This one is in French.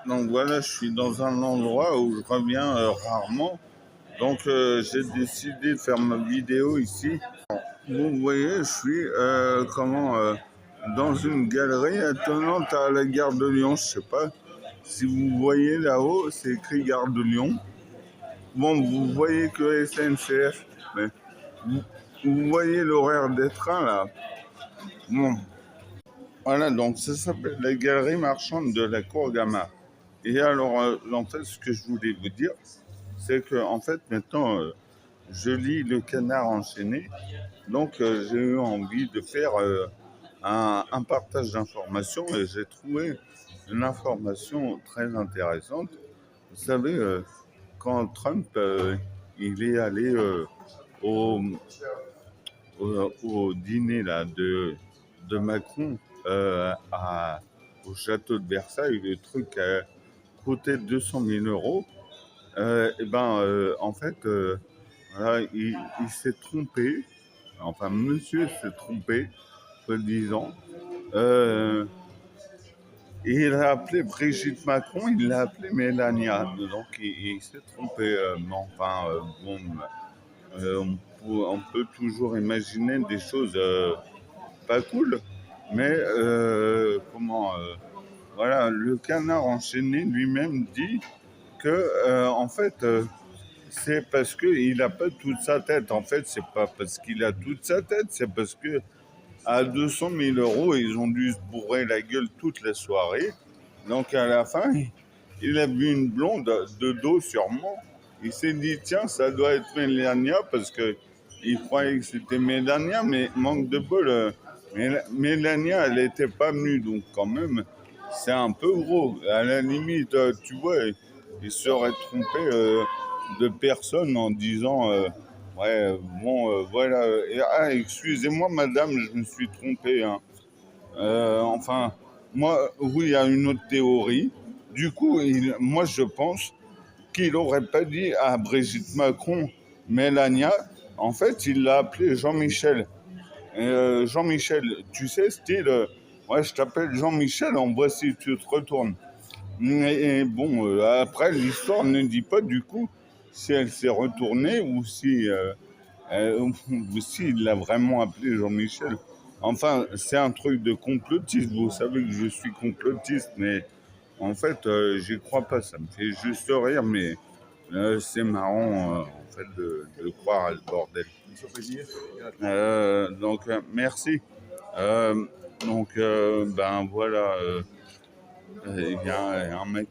Donc voilà, je suis dans un endroit où je reviens rarement. Donc j'ai décidé de faire ma vidéo ici. Vous voyez, je suis dans une galerie attenante à la gare de Lyon. Je sais pas si vous voyez là-haut, c'est écrit gare de Lyon. Bon, vous voyez que SNCF, mais vous, vous voyez l'horaire des trains là. Bon, voilà, donc ça s'appelle la galerie marchande de la Cour Gamma. Et alors, en fait, ce que je voulais vous dire, c'est que en fait, maintenant, je lis Le Canard enchaîné. Donc, j'ai eu envie de faire un partage d'informations et j'ai trouvé une information très intéressante. Vous savez, quand Trump il est allé au, au dîner là, de Macron au château de Versailles, le truc a coûté 200 000 euros. En fait, voilà, il s'est trompé. Enfin, monsieur s'est trompé, soi-disant. Euh, et il a appelé Brigitte Macron, il l'a appelé Mélania. Donc, il s'est trompé. Mais enfin, bon, on peut toujours imaginer des choses pas cool. Mais voilà, le Canard enchaîné lui-même dit que, en fait, c'est parce qu'il n'a pas toute sa tête. En fait, c'est pas parce qu'il a toute sa tête, c'est parce que à 200 000 euros, ils ont dû se bourrer la gueule toute la soirée. Donc à la fin, il a vu une blonde de dos sûrement. Il s'est dit, tiens, ça doit être Mélania parce qu'il croyait que c'était Mélania, mais manque de bol. Mélania, elle n'était pas venue, donc quand même, c'est un peu gros. À la limite, tu vois, il serait trompé de personne en disant, ouais, bon, voilà. Excusez-moi, madame, je me suis trompé. Hein. Enfin, moi, oui, il y a une autre théorie. Du coup, moi, je pense qu'il n'aurait pas dit à Brigitte Macron, Mélania. En fait, il l'a appelé Jean-Michel. Jean-Michel, tu sais, style, ouais, je t'appelle Jean-Michel, on voit si tu te retournes. Et bon, après, l'histoire ne dit pas du coup si elle s'est retournée ou ou s'il l'a vraiment appelé Jean-Michel. Enfin, c'est un truc de complotiste. Vous savez que je suis complotiste, mais en fait, j'y crois pas. Ça me fait juste rire, mais c'est marrant, en fait, de croire à le bordel. Donc, merci. Ben voilà, il y a un mec